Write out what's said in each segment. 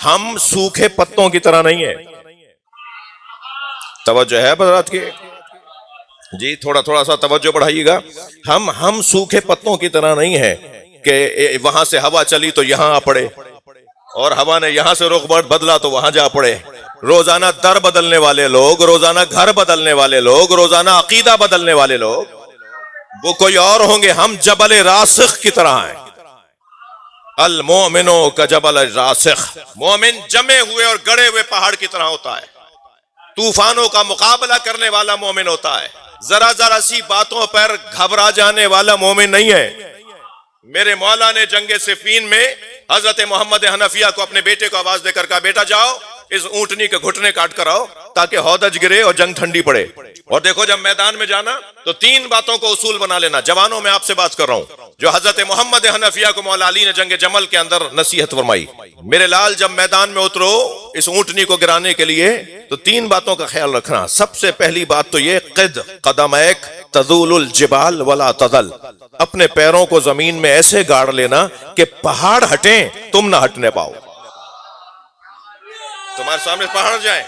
हम सूखे पत्तों की तरह नहीं है। तवज्जो है हज़रात की जी, थोड़ा थोड़ा सा तवज्जो बढ़ाइएगा। हम सूखे पत्तों की तरह नहीं है कि वहां से हवा चली तो यहां आ पड़े, और हवा ने यहां से रुख बदला तो वहां जा पड़े। रोजाना दर बदलने वाले लोग, रोजाना घर बदलने वाले लोग, रोजाना अकीदा बदलने वाले लोग, वो कोई और होंगे। हम जबल रासिख की तरह हैं। अल मोमिनो का जबल रासिख, मोमिन जमे हुए और गड़े हुए पहाड़ की तरह होता है। तूफानों का मुकाबला करने वाला मोमिन होता है। जरा जरा सी बातों पर घबरा जाने वाला मोमिन नहीं है। मेरे मौला ने जंगे सिफीन में हजरत मोहम्मद हनफिया को अपने बेटे को आवाज देकर कहा, बेटा जाओ इस ऊंटनी के घुटने काट कर आओ ताकि हौदज गिरे और जंग ठंडी पड़े। और देखो, जब मैदान में जाना तो 3 बातों को उसूल बना लेना। जवानों में आपसे बात कर रहा हूं, जो हजरत मोहम्मद हनफिया को मौला अली ने जंग जमल के अंदर नसीहत फरमाई। मेरे लाल, जब मैदान में उतरो इस ऊंटनी को गिराने के लिए तो 3 बातों का ख्याल रखना। सबसे पहली बात तो ये, कदमैक तज़ूलुल जिबाल वला तज़ल, अपने पैरों को जमीन में ऐसे गाड़ लेना कि पहाड़ हटें तुम ना हटने पाओ। तुम्हारे सामने पहाड़ जाए,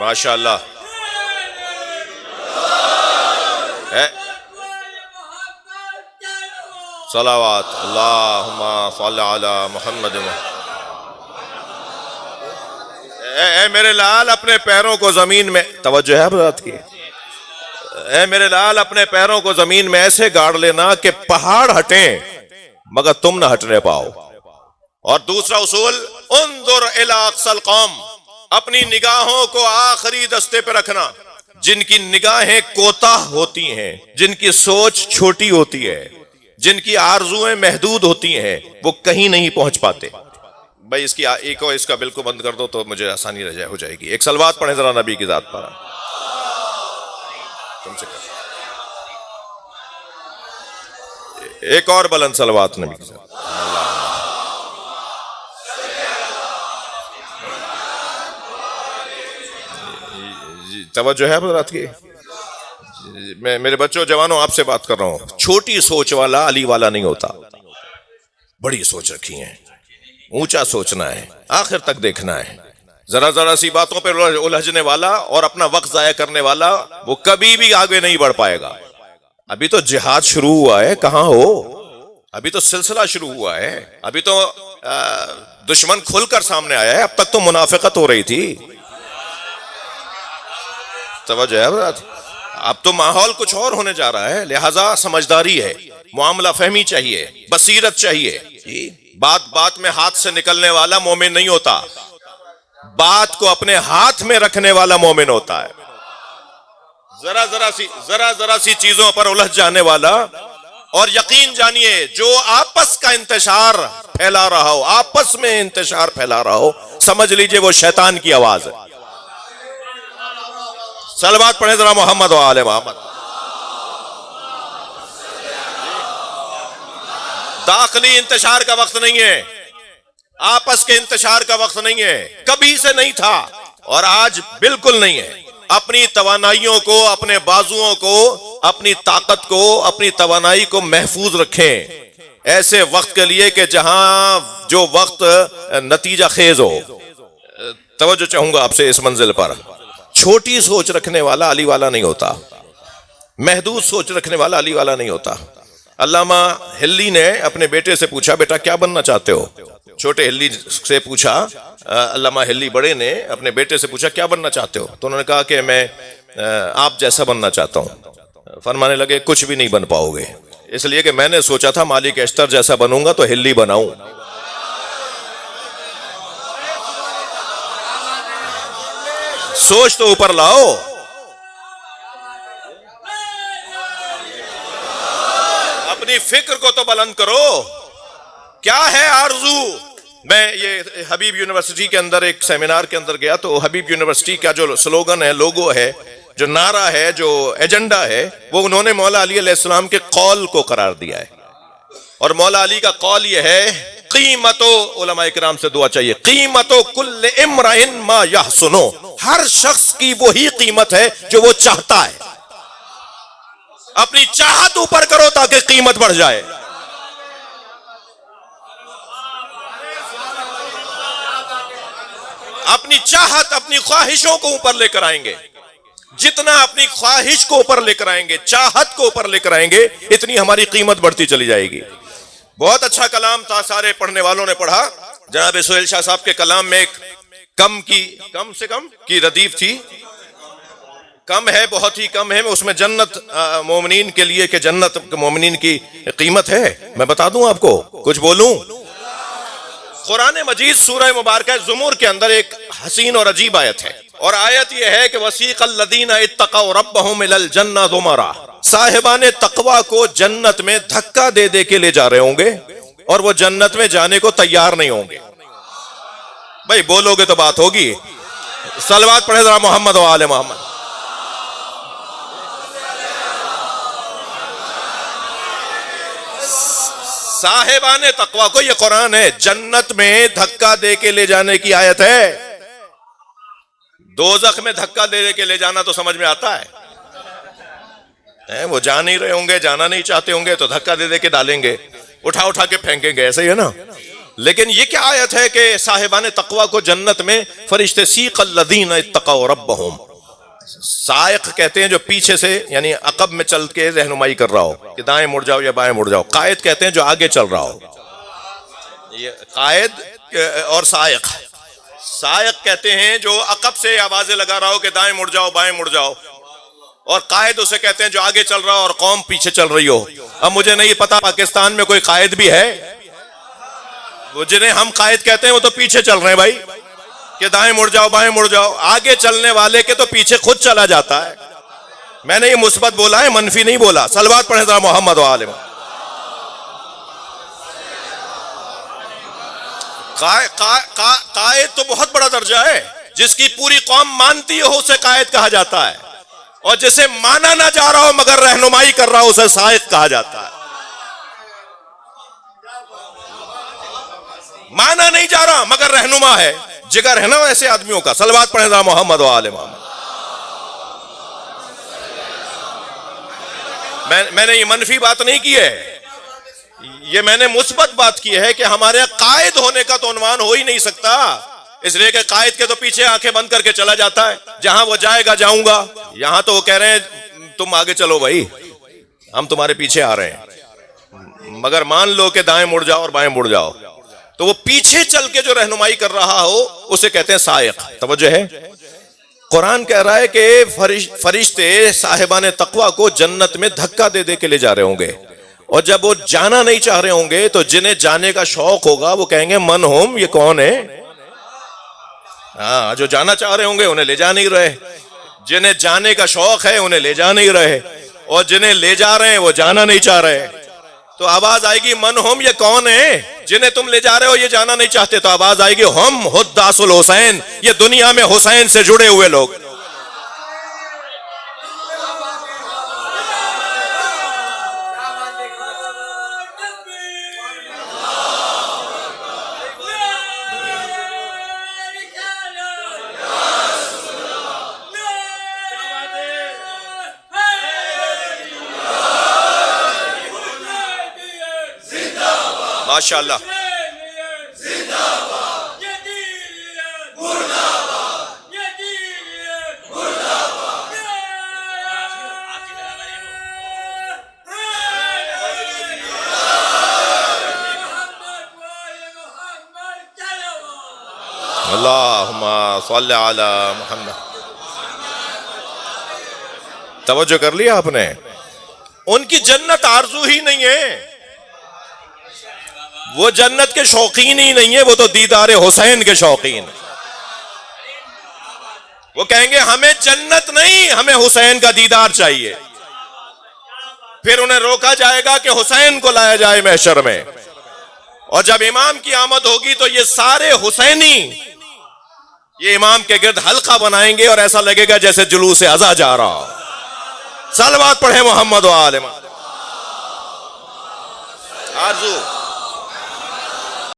माशाअल्लाह है। सलावत अल्लाहुम्मा सल्ली अला मुहम्मद। ए मेरे लाल, अपने पैरों को जमीन में, तवज्जो है बात की, ए मेरे लाल, अपने पैरों को जमीन में ऐसे गाड़ लेना कि पहाड़ हटें मगर तुम ना हटने पाओ। और दूसरा उसूल, उन्जुर इला अक़सल कौम, अपनी निगाहों को आखिरी दस्ते पर रखना। जिनकी निगाहें कोताह होती हैं, जिनकी सोच छोटी होती है, जिनकी आरजुएं महदूद होती हैं, वो कहीं नहीं पहुंच पाते। भाई इसकी एक और इसका बिल्कुल बंद कर दो तो मुझे आसानी हो जाएगी। एक सलवात पढ़े जरा नबी की जात पर। तुमसे एक और बुलंद सलवात नबी की जात। तवज्जो है बात की। मैं मेरे बच्चों जवानों आपसे बात कर रहा हूं। छोटी सोच वाला अली वाला नहीं होता। बड़ी सोच रखी है, ऊंचा सोचना है, आखिर तक देखना है। जरा जरा सी बातों पर उलझने वाला और अपना वक्त जाया करने वाला, वो कभी भी आगे नहीं बढ़ पाएगा। अभी तो जिहाद शुरू हुआ है, कहां हो? अभी तो सिलसिला शुरू हुआ है, अभी तो दुश्मन खुलकर सामने आया है। अब तक तो मुनाफिकत हो रही थी। तवज्जो है, अब तो माहौल कुछ और होने जा रहा है। लिहाजा समझदारी है, मुआमला फहमी चाहिए, बसीरत चाहिए। बात बात में हाथ से निकलने वाला मोमिन नहीं होता, बात को अपने हाथ में रखने वाला मोमिन होता है। जरा जरा सी चीजों पर उलझ जाने वाला, और यकीन जानिए जो आपस का इंतशार फैला रहा हो, आपस में इंतशार फैला रहा हो, समझ लीजिए वो शैतान की आवाज है। सलवात पढ़े जरा मोहम्मद व आले मोहम्मद। दाखिली इंतशार का वक्त नहीं है, आपस के इंतशार का वक्त नहीं है, कभी से नहीं था और आज बिल्कुल नहीं है। अपनी तवानाइयों को, अपने बाजुओं को, अपनी ताकत को, अपनी तवानाई को महफूज रखें ऐसे वक्त के लिए कि जहां जो वक्त नतीजा खेज हो। तवज्जो चाहूंगा आपसे इस मंजिल पर। छोटी सोच रखने वाला अली वाला नहीं होता, महदूद सोच रखने वाला अली वाला नहीं होता। अल्लामा हिल्ली ने अपने बेटे से पूछा, बेटा क्या बनना चाहते हो? छोटे हिल्ली से पूछा, अल्लामा हिल्ली बड़े ने अपने बेटे से पूछा क्या बनना चाहते हो? तो उन्होंने कहा कि मैं आप जैसा बनना चाहता हूं। फरमाने लगे कुछ भी नहीं बन पाओगे, इसलिए कि मैंने सोचा था मालिक अश्तर जैसा बनूंगा तो हिल्ली बनाऊं। सोच तो ऊपर लाओ। अपनी फिक्र को तो बुलंद करो। क्या है आरजू? मैं ये हबीब यूनिवर्सिटी के अंदर एक सेमिनार के अंदर गया तो हबीब यूनिवर्सिटी का जो स्लोगन है, लोगो है, जो नारा है, जो एजेंडा है, वो उन्होंने मौला अली अलैहिस्सलाम के कौल को करार दिया है। और मौला अली का कौल ये है, कीमतो, उलमा इकराम से दुआ चाहिए, कीमतो कुल्ले इम्राइन मा यहसुनो, हर शख्स की वही कीमत है जो वो चाहता है। अपनी चाहत ऊपर करो ताकि कीमत बढ़ जाए। अपनी चाहत, अपनी ख्वाहिशों को ऊपर लेकर आएंगे। जितना अपनी ख्वाहिश को ऊपर लेकर आएंगे, चाहत को ऊपर लेकर आएंगे, इतनी हमारी कीमत बढ़ती चली जाएगी। बहुत अच्छा कलाम था, सारे पढ़ने वालों ने पढ़ा। जनाब सुहेल शाह साहब के कलाम में एक कम से कम की रदीफ थी। कम है, बहुत ही कम है, उसमें जन्नत मोमिनीन के लिए, कि जन्नत मोमिनीन की कीमत है। मैं बता दूं आपको, कुछ बोलूं? कुरान मजीद सूरह मुबारक ज़ुमर के अंदर एक हसीन और अजीब आयत है, और आयत यह है कि वसीक़ल लदीना इत्तक़ौ रब्बहुम इलल जन्नह ज़ुमरा, साहिबाने तकवा को जन्नत में धक्का दे दे के ले जा रहे होंगे, और वो जन्नत में जाने को तैयार नहीं होंगे। भाई बोलोगे तो बात होगी। सलवात पढ़े जरा मोहम्मद व आले मोहम्मद। साहिबाने तकवा को, ये कुरान है, जन्नत में धक्का दे के ले जाने की आयत है। दोज़ख में धक्का दे दे के ले जाना तो समझ में आता है, वो जा नहीं रहे होंगे, जाना नहीं चाहते होंगे, तो धक्का दे दे के डालेंगे, उठा उठा के फेंकेंगे, ऐसे ही है ना। लेकिन ये क्या आयत है कि साहिबाने तकवा को जन्नत में फरिश्ते सीक़ल लदीना इत्तक़ौ रब्बहुम, साइक कहते हैं जो पीछे से यानी अकब में चल के रहनुमाई कर रहा हो कि दाएं मुड़ जाओ या बाएं मुड़ जाओ। कायद कहते हैं जो आगे चल रहा हो। ये कायद और साइक, साइक कहते हैं जो अकब से आवाजें लगा रहा हो कि दाएं मुड़ जाओ बाएं मुड़ जाओ, और कायद उसे कहते हैं जो आगे चल रहा हो और कौम पीछे चल रही हो। अब मुझे नहीं पता पाकिस्तान में कोई कायद भी है, वो जिन्हें हम कायद कहते हैं वो तो पीछे चल रहे हैं भाई, कि दाएं मुड़ जाओ बाएं मुड़ जाओ। आगे चलने वाले के तो पीछे खुद चला जाता है। मैंने ये मुस्बत बोला है, मनफी नहीं बोला। सलवात पढ़े जरा मोहम्मद व आले मोहम्मद। कायद तो बहुत बड़ा दर्जा है, जिसकी पूरी कौम मानती हो उसे कायद कहा जाता है, और जिसे माना ना जा रहा हो मगर रहनुमाई कर रहा हो उसे साइक कहा जाता है। माना नहीं जा रहा मगर रहनुमा है, जिगर है ना ऐसे आदमियों का। सलवात पढ़े जरा मोहम्मद व आले मोहम्मद। मैंने ये मनफी बात नहीं की है, ये मैंने मुस्बत बात की है कि हमारे कायद होने का तो अनुमान हो ही नहीं सकता, इसलिए कि कायद के तो पीछे आंखें बंद करके चला जाता है, जहां वो जाएगा जाऊंगा। यहां तो वो कह रहे हैं तुम आगे चलो भाई, हम तुम्हारे पीछे आ रहे हैं, मगर मान लो कि दाएं मुड़ जाओ और बाएं मुड़ जाओ, तो वो पीछे चल के जो रहनुमाई कर रहा हो उसे कहते हैं साइक। तवज्जो है, कुरान कह रहा है कि फरिश्ते साहिबाने तकवा को जन्नत में धक्का दे दे के ले जा रहे होंगे, और जब वो जाना नहीं चाह रहे होंगे तो जिन्हें जाने का शौक होगा वो कहेंगे मन होम, ये कौन है। हाँ, जो जाना चाह रहे होंगे उन्हें ले जा नहीं रहे, जिन्हें जाने का शौक है उन्हें ले जा नहीं रहे, और जिन्हें ले जा रहे हैं वो जाना नहीं चाह रहे। तो आवाज आएगी मन होम, ये कौन है। जिन्हें तुम ले जा रहे हो ये जाना नहीं चाहते, तो आवाज आएगी हम हुद्दासुल हुसैन, ये दुनिया में हुसैन से जुड़े हुए लोग। माशाअल्लाह, अल्लाहुम्मा सल्ली अला मुहम्मद। तवज्जो कर लिया आपने, उनकी जन्नत आरजू ही नहीं है, वो जन्नत के शौकीन ही नहीं है, वो तो दीदार हुसैन के शौकीन। वो कहेंगे हमें जन्नत नहीं, हमें हुसैन का दीदार चाहिए। फिर उन्हें रोका जाएगा कि हुसैन को लाया जाए महशर में, और जब इमाम की आमद होगी तो ये सारे हुसैनी, ये इमाम के गिर्द हल्का बनाएंगे और ऐसा लगेगा जैसे जुलूस अज़ा जा रहा हो। सलवात पढ़े मोहम्मद व आले मोहम्मद। आरज़ू